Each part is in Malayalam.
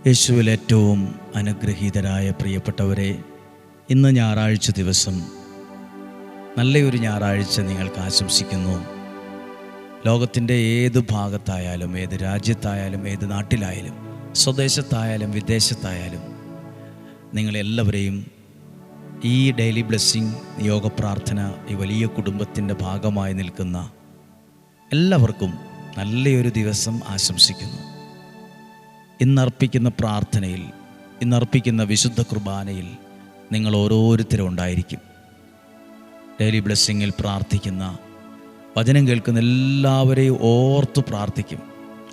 യേശുവിൽ ഏറ്റവും അനുഗ്രഹീതരായ പ്രിയപ്പെട്ടവരെ, ഇന്ന് ഞായറാഴ്ച ദിവസം നല്ലൊരു ഞായറാഴ്ച നിങ്ങൾക്ക് ആശംസിക്കുന്നു. ലോകത്തിൻ്റെ ഏത് ഭാഗത്തായാലും, ഏത് രാജ്യത്തായാലും, ഏത് നാട്ടിലായാലും, സ്വദേശത്തായാലും വിദേശത്തായാലും നിങ്ങളെല്ലാവരെയും ഈ ഡെയിലി ബ്ലെസ്സിങ് യോഗ പ്രാർത്ഥന, ഈ വലിയ കുടുംബത്തിൻ്റെ ഭാഗമായി നിൽക്കുന്ന എല്ലാവർക്കും നല്ലൊരു ദിവസം ആശംസിക്കുന്നു. ഇന്നർപ്പിക്കുന്ന പ്രാർത്ഥനയിൽ, ഇന്നർപ്പിക്കുന്ന വിശുദ്ധ കുർബാനയിൽ നിങ്ങൾ ഓരോരുത്തരും ഉണ്ടായിരിക്കും. ഡെയിലി ബ്ലെസ്സിങ്ങിൽ പ്രാർത്ഥിക്കുന്ന, വചനം കേൾക്കുന്ന എല്ലാവരെയും ഓർത്തു പ്രാർത്ഥിക്കും.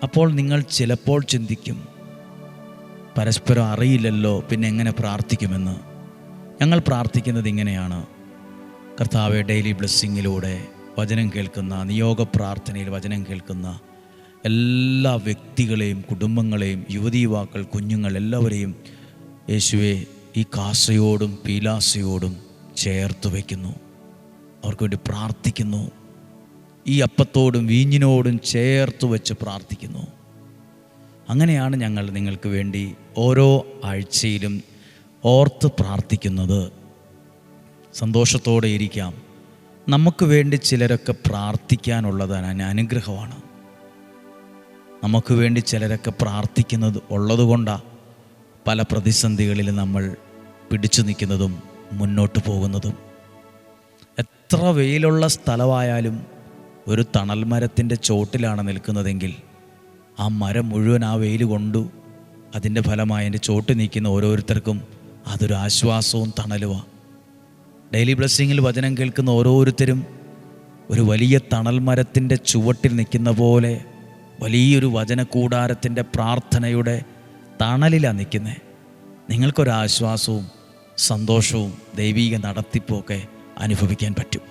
അപ്പോൾ നിങ്ങൾ ചിലപ്പോൾ ചിന്തിക്കും, പരസ്പരം അറിയില്ലല്ലോ, പിന്നെ എങ്ങനെ പ്രാർത്ഥിക്കുമെന്ന്. ഞങ്ങൾ പ്രാർത്ഥിക്കുന്നത് ഇങ്ങനെയാണ്: കർത്താവേ, ഡെയിലി ബ്ലെസ്സിങ്ങിലൂടെ വചനം കേൾക്കുന്ന, നിയോഗ പ്രാർത്ഥനയിൽ വചനം കേൾക്കുന്ന എല്ലാ വ്യക്തികളെയും, കുടുംബങ്ങളെയും, യുവതി യുവാക്കൾ, കുഞ്ഞുങ്ങൾ എല്ലാവരെയും യേശുവെ ഈ കാസയോടും പീലാസയോടും ചേർത്ത് വയ്ക്കുന്നു. അവർക്ക് വേണ്ടി പ്രാർത്ഥിക്കുന്നു. ഈ അപ്പത്തോടും വീഞ്ഞിനോടും ചേർത്ത് വെച്ച് പ്രാർത്ഥിക്കുന്നു. അങ്ങനെയാണ് ഞങ്ങൾ നിങ്ങൾക്ക് വേണ്ടി ഓരോ ആഴ്ചയിലും ഓർത്ത് പ്രാർത്ഥിക്കുന്നത്. സന്തോഷത്തോടെ ഇരിക്കാം. നമുക്ക് വേണ്ടി ചിലരൊക്കെ പ്രാർത്ഥിക്കാനുള്ളതാണ് അനുഗ്രഹമാണ്. നമുക്ക് വേണ്ടി ചിലരൊക്കെ പ്രാർത്ഥിക്കുന്നത് ഉള്ളതുകൊണ്ടാണ് പല പ്രതിസന്ധികളിൽ നമ്മൾ പിടിച്ചു നിൽക്കുന്നതും മുന്നോട്ട് പോകുന്നതും. എത്ര വെയിലുള്ള സ്ഥലമായാലും ഒരു തണൽ മരത്തിൻ്റെ ചോട്ടിലാണ് നിൽക്കുന്നതെങ്കിൽ ആ മരം മുഴുവൻ ആ വെയിൽ കൊണ്ടു അതിൻ്റെ ഫലമായി അതിൻ്റെ ചോട്ടിൽ നിൽക്കുന്ന ഓരോരുത്തർക്കും അതൊരു ആശ്വാസവും തണലുമാണ്. ഡെയിലി ബ്ലെസ്സിങ്ങിൽ വചനം കേൾക്കുന്ന ഓരോരുത്തരും ഒരു വലിയ തണൽ മരത്തിൻ്റെ ചുവട്ടിൽ നിൽക്കുന്ന പോലെ വലിയൊരു വചന കൂടാരത്തിൻ്റെ പ്രാർത്ഥനയുടെ തണലിലാണ് നിൽക്കുന്നത്. നിങ്ങൾക്കൊരാശ്വാസവും സന്തോഷവും ദൈവീക നടത്തിപ്പൊക്കെ അനുഭവിക്കാൻ പറ്റും.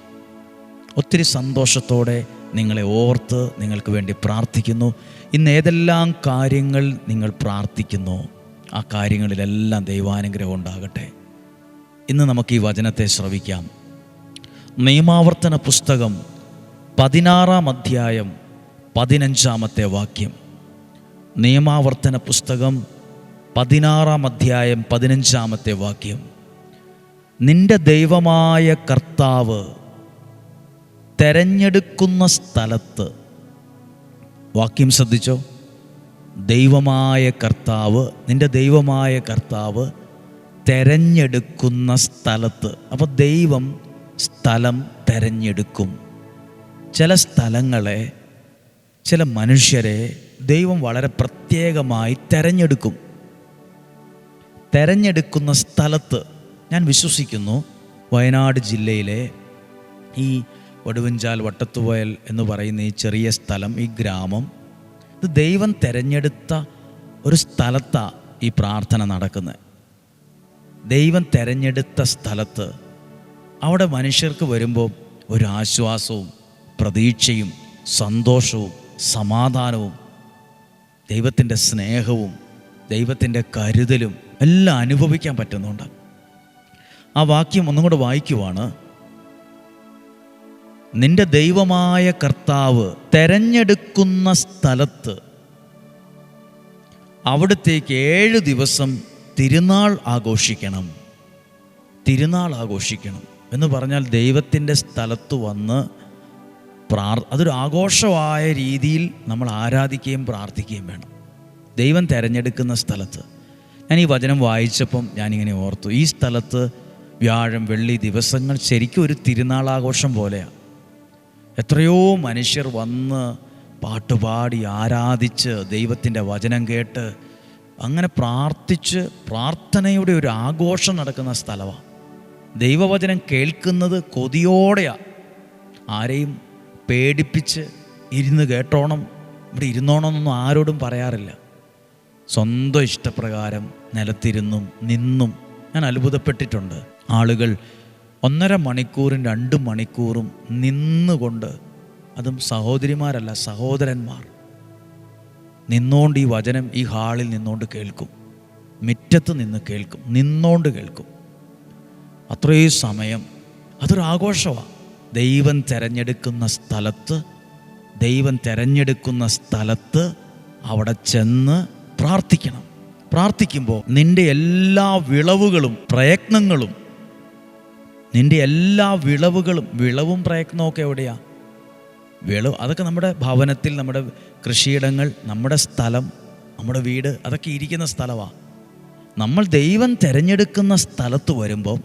ഒത്തിരി സന്തോഷത്തോടെ നിങ്ങളെ ഓർത്ത് നിങ്ങൾക്ക് വേണ്ടി പ്രാർത്ഥിക്കുന്നു. ഇന്ന് ഏതെല്ലാം കാര്യങ്ങൾ നിങ്ങൾ പ്രാർത്ഥിക്കുന്നു, ആ കാര്യങ്ങളിലെല്ലാം ദൈവാനുഗ്രഹം ഉണ്ടാകട്ടെ. ഇന്ന് നമുക്ക് ഈ വചനത്തെ ശ്രവിക്കാം. നിയമാവർത്തന പുസ്തകം 16-ാം അധ്യായം 15-ാമത്തെ വാക്യം. നിയമാവർത്തന പുസ്തകം 16-ാം അധ്യായം 15-ാമത്തെ വാക്യം. നിന്റെ ദൈവമായ കർത്താവ് തെരഞ്ഞെടുക്കുന്ന സ്ഥലത്ത്, വാക്യം ശ്രദ്ധിച്ചോ, ദൈവമായ കർത്താവ്, നിന്റെ ദൈവമായ കർത്താവ് തെരഞ്ഞെടുക്കുന്ന സ്ഥലത്ത്. അപ്പോൾ ദൈവം സ്ഥലം തെരഞ്ഞെടുക്കും. ചില സ്ഥലങ്ങളെ, ചില മനുഷ്യരെ ദൈവം വളരെ പ്രത്യേകമായി തെരഞ്ഞെടുക്കും. തെരഞ്ഞെടുക്കുന്ന സ്ഥലത്ത് ഞാൻ വിശ്വസിക്കുന്നു, വയനാട് ജില്ലയിലെ ഈ വടുവഞ്ചാൽ വട്ടത്തുവയൽ എന്ന് പറയുന്ന ഈ ചെറിയ സ്ഥലം, ഈ ഗ്രാമം, ഇത് ദൈവം തെരഞ്ഞെടുത്ത ഒരു സ്ഥലത്താണ് ഈ പ്രാർത്ഥന നടക്കുന്നത്. ദൈവം തെരഞ്ഞെടുത്ത സ്ഥലത്ത് അവിടെ മനുഷ്യർക്ക് വരുമ്പോൾ ഒരു ആശ്വാസവും പ്രതീക്ഷയും സന്തോഷവും സമാധാനവും ദൈവത്തിൻ്റെ സ്നേഹവും ദൈവത്തിൻ്റെ കരുതലും എല്ലാം അനുഭവിക്കാൻ പറ്റുന്നുണ്ട്. ആ വാക്യം ഒന്നും കൂടെ വായിക്കുവാണ്. നിന്റെ ദൈവമായ കർത്താവ് തെരഞ്ഞെടുക്കുന്ന സ്ഥലത്ത് അവിടത്തേക്ക് 7 ദിവസം തിരുനാൾ ആഘോഷിക്കണം. തിരുനാൾ ആഘോഷിക്കണം എന്ന് പറഞ്ഞാൽ ദൈവത്തിൻ്റെ സ്ഥലത്ത് വന്ന് അതൊരു ആഘോഷമായ രീതിയിൽ നമ്മൾ ആരാധിക്കുകയും പ്രാർത്ഥിക്കുകയും വേണം. ദൈവം തിരഞ്ഞെടുക്കുന്ന സ്ഥലത്ത്. ഞാൻ ഈ വചനം വായിച്ചപ്പം ഞാനിങ്ങനെ ഓർത്തു, ഈ സ്ഥലത്ത് വ്യാഴം വെള്ളി ദിവസങ്ങൾ ശരിക്കും ഒരു തിരുനാളാഘോഷം പോലെയാണ്. എത്രയോ മനുഷ്യർ വന്ന് പാട്ടുപാടി ആരാധിച്ച് ദൈവത്തിൻ്റെ വചനം കേട്ട് അങ്ങനെ പ്രാർത്ഥിച്ച് പ്രാർത്ഥനയുടെ ഒരു ആഘോഷം നടക്കുന്ന സ്ഥലമാണ്. ദൈവവചനം കേൾക്കുന്നത് കൊതിയോടെയാണ്. ആരെയും പേടിപ്പിച്ച് ഇരുന്ന് കേട്ടോണം, ഇവിടെ ഇരുന്നോണമെന്നൊന്നും ആരോടും പറയാറില്ല. സ്വന്തം ഇഷ്ടപ്രകാരം നിലത്തിരുന്നും നിന്നും ഞാൻ അത്ഭുതപ്പെട്ടിട്ടുണ്ട്. ആളുകൾ 1.5 മണിക്കൂറും 2 മണിക്കൂറും നിന്നുകൊണ്ട്, അതും സഹോദരിമാരല്ല സഹോദരന്മാർ നിന്നുകൊണ്ട് ഈ വചനം ഈ ഹാളിൽ നിന്നുകൊണ്ട് കേൾക്കും. മുറ്റത്ത് നിന്ന് കേൾക്കും, നിന്നുകൊണ്ട് കേൾക്കും. അത്രയും സമയം അതൊരു ആഘോഷമാണ്. ദൈവം തിരഞ്ഞെടുക്കുന്ന സ്ഥലത്ത് അവിടെ ചെന്ന് പ്രാർത്ഥിക്കണം. പ്രാർത്ഥിക്കുമ്പോൾ നിൻ്റെ എല്ലാ വിളവുകളും പ്രയത്നങ്ങളും, നിൻ്റെ എല്ലാ വിളവും പ്രയത്നമൊക്കെ എവിടെയാണ്? അതൊക്കെ നമ്മുടെ ഭവനത്തിൽ, നമ്മുടെ കൃഷിയിടങ്ങൾ, നമ്മുടെ സ്ഥലം, നമ്മുടെ വീട്, അതൊക്കെ ഇരിക്കുന്ന സ്ഥലമാണ്. നമ്മൾ ദൈവം തിരഞ്ഞെടുക്കുന്ന സ്ഥലത്ത് വരുമ്പോൾ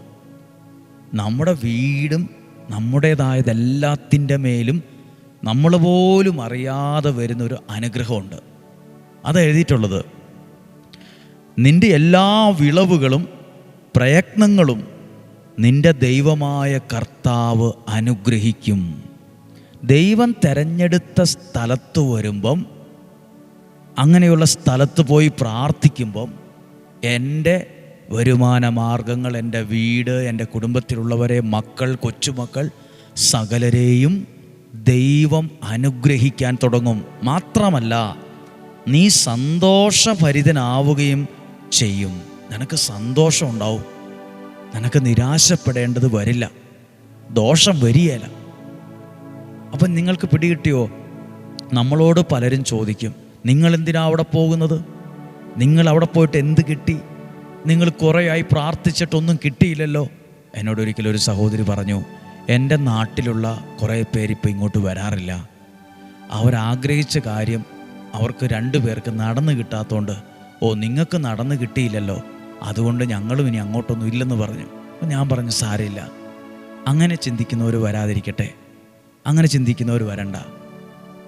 നമ്മുടെ വീടും നമ്മുടേതായതെല്ലാത്തിൻ്റെ മേലും നമ്മൾ പോലും അറിയാതെ വരുന്നൊരു അനുഗ്രഹമുണ്ട്. അത് എഴുതിയിട്ടുള്ളത്, നിൻ്റെ എല്ലാ വിളവുകളും പ്രയത്നങ്ങളും നിൻ്റെ ദൈവമായ കർത്താവ് അനുഗ്രഹിക്കും. ദൈവം തിരഞ്ഞെടുത്ത സ്ഥലത്ത് വരുമ്പം, അങ്ങനെയുള്ള സ്ഥലത്ത് പോയി പ്രാർത്ഥിക്കുമ്പം എൻ്റെ വരുമാന മാർഗങ്ങൾ, എൻ്റെ വീട്, എൻ്റെ കുടുംബത്തിലുള്ളവരെ, മക്കൾ, കൊച്ചുമക്കൾ, സകലരെയും ദൈവം അനുഗ്രഹിക്കാൻ തുടങ്ങും. മാത്രമല്ല, നീ സന്തോഷഭരിതനാവുകയും ചെയ്യും. നിനക്ക് സന്തോഷം ഉണ്ടാവും. നിനക്ക് നിരാശപ്പെടേണ്ടത് വരില്ല, ദോഷം വരികയില്ല. അപ്പം നിങ്ങൾക്ക് പിടികിട്ടിയോ? നമ്മളോട് പലരും ചോദിക്കും, നിങ്ങളെന്തിനാ അവിടെ പോകുന്നത്? നിങ്ങൾ അവിടെ പോയിട്ട് എന്ത് കിട്ടി? നിങ്ങൾ കുറേയായി പ്രാർത്ഥിച്ചിട്ടൊന്നും കിട്ടിയില്ലല്ലോ. എന്നോടൊരിക്കലും ഒരു സഹോദരി പറഞ്ഞു, എൻ്റെ നാട്ടിലുള്ള കുറേ പേരിപ്പോൾ ഇങ്ങോട്ട് വരാറില്ല. അവരാഗ്രഹിച്ച കാര്യം അവർക്ക് 2 പേർക്ക് നടന്നു കിട്ടാത്തതുകൊണ്ട്, നിങ്ങൾക്ക് നടന്നു കിട്ടിയില്ലല്ലോ, അതുകൊണ്ട് ഞങ്ങളും ഇനി അങ്ങോട്ടൊന്നും ഇല്ലെന്ന് പറഞ്ഞു. ഞാൻ പറഞ്ഞു, സാരമില്ല, അങ്ങനെ ചിന്തിക്കുന്നവർ വരാതിരിക്കട്ടെ, അങ്ങനെ ചിന്തിക്കുന്നവർ വരണ്ട.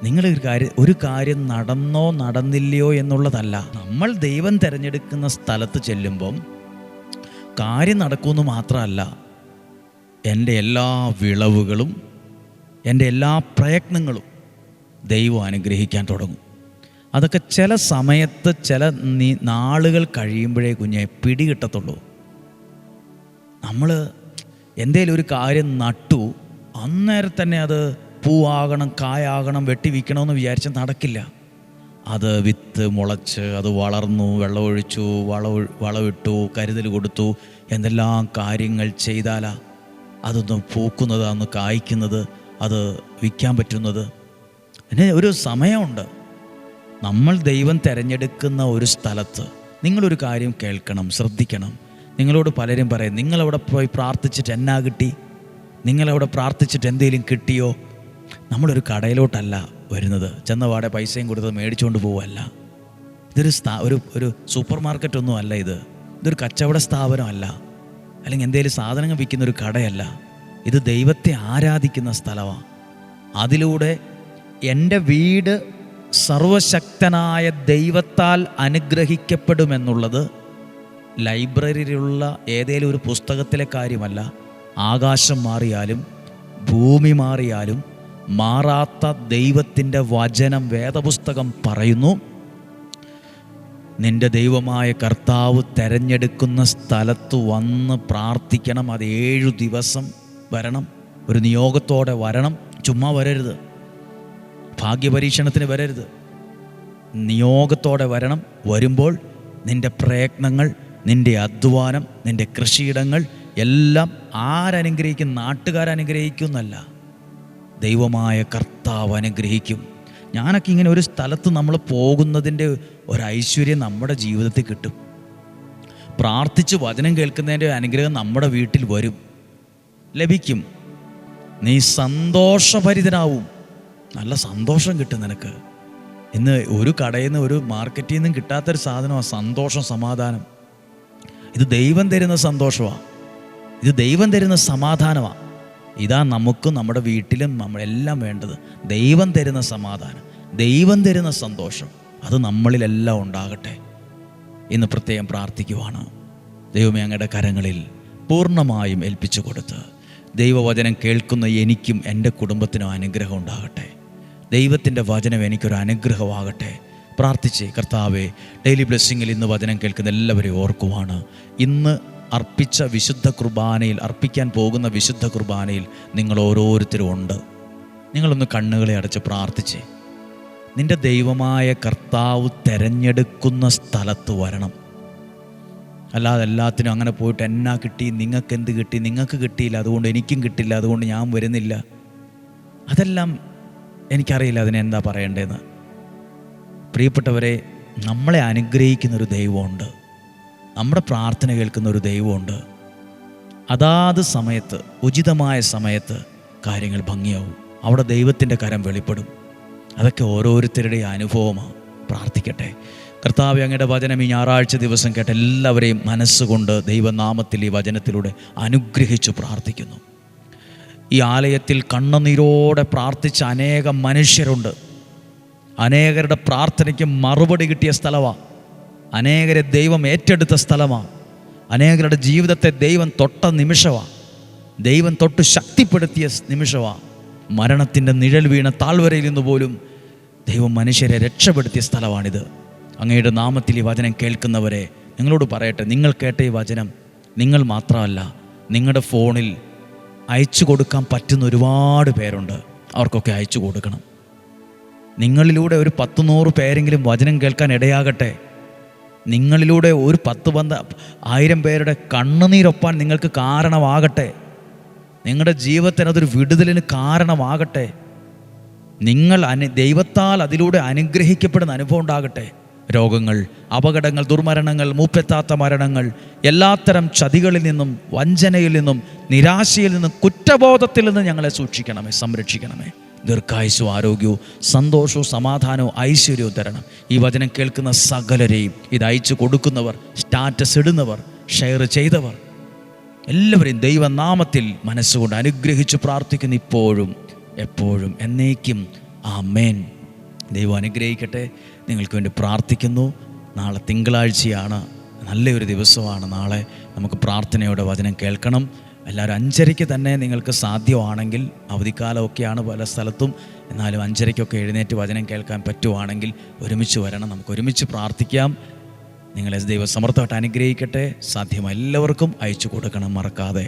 നിങ്ങൾ ഒരു കാര്യം നടന്നോ നടന്നില്ലയോ എന്നുള്ളതല്ല, നമ്മൾ ദൈവം തിരഞ്ഞെടുക്കുന്ന സ്ഥലത്ത് ചെല്ലുമ്പം കാര്യം നടക്കുമെന്ന് മാത്രമല്ല, എൻ്റെ എല്ലാ വിളവുകളും, എൻ്റെ എല്ലാ പ്രയത്നങ്ങളും ദൈവം അനുഗ്രഹിക്കാൻ തുടങ്ങും. അതൊക്കെ ചില സമയത്ത്, ചില നാളുകൾ കഴിയുമ്പോഴേ കുഞ്ഞെ പിടികിട്ടത്തുള്ളൂ. നമ്മൾ എന്തേലും ഒരു കാര്യം നട്ടു, അന്നേരം തന്നെ അത് പൂവാകണം, കായാകണം, വെട്ടിവിൽക്കണമെന്ന് വിചാരിച്ച് നടക്കില്ല. അത് വിത്ത് മുളച്ച്, അത് വളർന്നു, വെള്ളമൊഴിച്ചു, വളമിട്ടു, കരുതൽ കൊടുത്തു, എന്തെല്ലാം കാര്യങ്ങൾ ചെയ്താലാ അതൊന്ന് പൂക്കുന്നത്, അന്ന് കായ്ക്കുന്നത്, അത് വിൽക്കാൻ പറ്റുന്നത്. അതിന് ഒരു സമയമുണ്ട്. നമ്മൾ ദൈവം തിരഞ്ഞെടുക്കുന്ന ഒരു സ്ഥലത്ത് നിങ്ങളൊരു കാര്യം കേൾക്കണം, ശ്രദ്ധിക്കണം. നിങ്ങളോട് പലരും പറയും, നിങ്ങളവിടെ പോയി പ്രാർത്ഥിച്ചിട്ട് എന്നാ കിട്ടി? നിങ്ങളവിടെ പ്രാർത്ഥിച്ചിട്ട് എന്തെങ്കിലും കിട്ടിയോ? നമ്മളൊരു കടയിലോട്ടല്ല വരുന്നത്, ചെന്നപാടെ പൈസയും കൊടുത്തത് മേടിച്ചുകൊണ്ട് പോവല്ല. ഇതൊരു ഒരു സൂപ്പർ മാർക്കറ്റൊന്നും അല്ല. ഇതൊരു കച്ചവട സ്ഥാപനമല്ല, അല്ലെങ്കിൽ എന്തെങ്കിലും സാധനങ്ങൾ വിൽക്കുന്ന ഒരു കടയല്ല. ഇത് ദൈവത്തെ ആരാധിക്കുന്ന സ്ഥലമാണ്. അതിലൂടെ എൻ്റെ വീട് സർവശക്തനായ ദൈവത്താൽ അനുഗ്രഹിക്കപ്പെടുമെന്നുള്ളത് ലൈബ്രറിയിലുള്ള ഏതെങ്കിലും ഒരു പുസ്തകത്തിലെ കാര്യമല്ല. ആകാശം മാറിയാലും ഭൂമി മാറിയാലും മാറാത്ത ദൈവത്തിൻ്റെ വചനം, വേദപുസ്തകം പറയുന്നു, നിൻ്റെ ദൈവമായ കർത്താവ് തിരഞ്ഞെടുക്കുന്ന സ്ഥലത്ത് വന്ന് പ്രാർത്ഥിക്കണം. അത് 7 ദിവസം വരണം, ഒരു നിയോഗത്തോടെ വരണം. ചുമ്മാ വരരുത്, ഭാഗ്യപരീക്ഷണത്തിന് വരരുത്, നിയോഗത്തോടെ വരണം. വരുമ്പോൾ നിൻ്റെ പ്രയത്നങ്ങൾ, നിൻ്റെ അധ്വാനം, നിൻ്റെ കൃഷിയിടങ്ങൾ എല്ലാം ആരനുഗ്രഹിക്കും? നാട്ടുകാരനുഗ്രഹിക്കുന്നല്ല, ദൈവമായ കർത്താവ് അനുഗ്രഹിക്കും. ഞാനൊക്കെ ഇങ്ങനെ ഒരു സ്ഥലത്ത് നമ്മൾ പോകുന്നതിൻ്റെ ഒരു ഐശ്വര്യം നമ്മുടെ ജീവിതത്തിൽ കിട്ടും. പ്രാർത്ഥിച്ച് വചനം കേൾക്കുന്നതിൻ്റെ അനുഗ്രഹം നമ്മുടെ വീട്ടിൽ വരും, ലഭിക്കും. നീ സന്തോഷഭരിതനാവും, നല്ല സന്തോഷം കിട്ടും നിനക്ക്. ഇന്ന് ഒരു കടയിൽ നിന്ന്, ഒരു മാർക്കറ്റിൽ നിന്നും കിട്ടാത്തൊരു സാധനമാണ് സന്തോഷം, സമാധാനം. ഇത് ദൈവം തരുന്ന സന്തോഷമാണ്, ഇത് ദൈവം തരുന്ന സമാധാനമാണ്. ഇതാ നമുക്കും നമ്മുടെ വീട്ടിലും നമ്മളെല്ലാം വേണ്ടത്. ദൈവം തരുന്ന സമാധാനം, ദൈവം തരുന്ന സന്തോഷം, അത് നമ്മളിലെല്ലാം ഉണ്ടാകട്ടെ. ഇന്ന് പ്രത്യേകം പ്രാർത്ഥിക്കുവാണ്. ദൈവമേ, അങ്ങയുടെ കരങ്ങളിൽ പൂർണ്ണമായും ഏൽപ്പിച്ചു കൊടുത്ത് ദൈവവചനം കേൾക്കുന്ന എനിക്കും എൻ്റെ കുടുംബത്തിനും അനുഗ്രഹം ഉണ്ടാകട്ടെ. ദൈവത്തിൻ്റെ വചനം എനിക്കൊരു അനുഗ്രഹമാകട്ടെ. പ്രാർത്ഥിച്ച്, കർത്താവേ, ഡെയിലി ബ്ലെസ്സിങ്ങിൽ ഇന്ന് വചനം കേൾക്കുന്ന എല്ലാവരെയും ഓർക്കുവാണ്. ഇന്ന് അർപ്പിച്ച വിശുദ്ധ കുർബാനയിൽ, അർപ്പിക്കാൻ പോകുന്ന വിശുദ്ധ കുർബാനയിൽ നിങ്ങൾ ഓരോരുത്തരും ഉണ്ട്. നിങ്ങളൊന്ന് കണ്ണുകളെ അടച്ച് പ്രാർത്ഥിച്ച്, നിൻ്റെ ദൈവമായ കർത്താവ് തിരഞ്ഞെടുക്കുന്ന സ്ഥലത്ത് വരണം. അല്ലാതെ എല്ലാത്തിനും അങ്ങനെ പോയിട്ട് എന്നാ കിട്ടി, നിങ്ങൾക്ക് എന്ത് കിട്ടി, നിങ്ങൾക്ക് കിട്ടിയില്ല അതുകൊണ്ട് എനിക്കും കിട്ടില്ല, അതുകൊണ്ട് ഞാൻ വരുന്നില്ല. അതെല്ലാം എനിക്കറിയില്ല അതിനെന്താ പറയേണ്ടതെന്ന്. പ്രിയപ്പെട്ടവരെ, നമ്മളെ അനുഗ്രഹിക്കുന്നൊരു ദൈവമുണ്ട്. നമ്മുടെ പ്രാർത്ഥന കേൾക്കുന്ന ഒരു ദൈവമുണ്ട്. അതാത് സമയത്ത്, ഉചിതമായ സമയത്ത് കാര്യങ്ങൾ ഭംഗിയാവും. അവിടെ ദൈവത്തിൻ്റെ കരം വെളിപ്പെടും. അതൊക്കെ ഓരോരുത്തരുടെയും അനുഭവമാണ്. പ്രാർത്ഥിക്കട്ടെ. കർത്താവേ, അങ്ങയുടെ വചനം ഈ ഞായറാഴ്ച ദിവസം കേട്ട എല്ലാവരെയും മനസ്സുകൊണ്ട് ദൈവനാമത്തിൽ ഈ വചനത്തിലൂടെ അനുഗ്രഹിച്ചു പ്രാർത്ഥിക്കുന്നു. ഈ ആലയത്തിൽ കണ്ണുനീരോടെ പ്രാർത്ഥിച്ച അനേകം മനുഷ്യരുണ്ട്. അനേകരുടെ പ്രാർത്ഥനയ്ക്ക് മറുപടി കിട്ടിയ സ്ഥലമാണ്. അനേകരെ ദൈവം ഏറ്റെടുത്ത സ്ഥലമാണ്. അനേകരുടെ ജീവിതത്തെ ദൈവം തൊട്ട നിമിഷമാണ്. ദൈവം തൊട്ട് ശക്തിപ്പെടുത്തിയ നിമിഷമാണ്. മരണത്തിൻ്റെ നിഴൽ വീണ താഴ്വരയിൽ നിന്ന് പോലും ദൈവം മനുഷ്യരെ രക്ഷപ്പെടുത്തിയ സ്ഥലമാണിത്. അങ്ങയുടെ നാമത്തിൽ ഈ വചനം കേൾക്കുന്നവരെ നിങ്ങളോട് പറയട്ടെ, നിങ്ങൾ കേട്ട ഈ വചനം നിങ്ങൾ മാത്രമല്ല, നിങ്ങളുടെ ഫോണിൽ അയച്ചു കൊടുക്കാൻ പറ്റുന്ന ഒരുപാട് പേരുണ്ട്. അവർക്കൊക്കെ അയച്ചു കൊടുക്കണം. നിങ്ങളിലൂടെ ഒരു 100-100 പേരെങ്കിലും വചനം കേൾക്കാൻ ഇടയാകട്ടെ. നിങ്ങളിലൂടെ ഒരു 10,000 പേരുടെ കണ്ണുനീരൊപ്പാൻ നിങ്ങൾക്ക് കാരണമാകട്ടെ. നിങ്ങളുടെ ജീവിതത്തിന് അതൊരു വിടുതലിന് കാരണമാകട്ടെ. നിങ്ങൾ ദൈവത്താൽ അതിലൂടെ അനുഗ്രഹിക്കപ്പെടുന്ന അനുഭവം ഉണ്ടാകട്ടെ. രോഗങ്ങൾ, അപകടങ്ങൾ, ദുർമരണങ്ങൾ, മൂപ്പെത്താത്ത മരണങ്ങൾ, എല്ലാത്തരം ചതികളിൽ നിന്നും, വഞ്ചനയിൽ നിന്നും, നിരാശയിൽ നിന്നും, കുറ്റബോധത്തിൽ നിന്നും ഞങ്ങളെ സൂക്ഷിക്കണമേ, സംരക്ഷിക്കണമേ. ദീർഘായുസ്സും ആരോഗ്യവും സന്തോഷവും സമാധാനവും ഐശ്വര്യവും തരണം. ഈ വചനം കേൾക്കുന്ന സകലരെയും, ഇത് അയച്ചു കൊടുക്കുന്നവർ, സ്റ്റാറ്റസ് ഇടുന്നവർ, ഷെയർ ചെയ്തവർ എല്ലാവരെയും ദൈവനാമത്തിൽ മനസ്സുകൊണ്ട് അനുഗ്രഹിച്ച് പ്രാർത്ഥിക്കുന്നു, ഇപ്പോഴും എപ്പോഴും എന്നേക്കും. ആമേൻ. ദൈവം അനുഗ്രഹിക്കട്ടെ. നിങ്ങൾക്ക് വേണ്ടി പ്രാർത്ഥിക്കുന്നു. നാളെ തിങ്കളാഴ്ചയാണ്, നല്ലൊരു ദിവസമാണ്. നാളെ നമുക്ക് പ്രാർത്ഥനയോടെ വചനം കേൾക്കണം. എല്ലാവരും 5:30 തന്നെ നിങ്ങൾക്ക് സാധ്യമാണെങ്കിൽ, അവധിക്കാലമൊക്കെയാണ് പല സ്ഥലത്തും, എന്നാലും 5:30 എഴുന്നേറ്റ് വചനം കേൾക്കാൻ പറ്റുവാണെങ്കിൽ ഒരുമിച്ച് വരണം. നമുക്ക് ഒരുമിച്ച് പ്രാർത്ഥിക്കാം. നിങ്ങളെ ദൈവം സമർത്ഥമായിട്ട് അനുഗ്രഹിക്കട്ടെ. സാധ്യം എല്ലാവർക്കും അയച്ചു കൊടുക്കണം, മറക്കാതെ.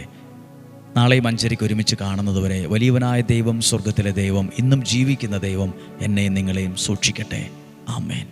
നാളെയും 5:30 ഒരുമിച്ച് കാണുന്നതുവരെ വലിയവനായ ദൈവം, സ്വർഗത്തിലെ ദൈവം, ഇന്നും ജീവിക്കുന്ന ദൈവം എന്നെയും നിങ്ങളെയും സൂക്ഷിക്കട്ടെ. ആമേൻ.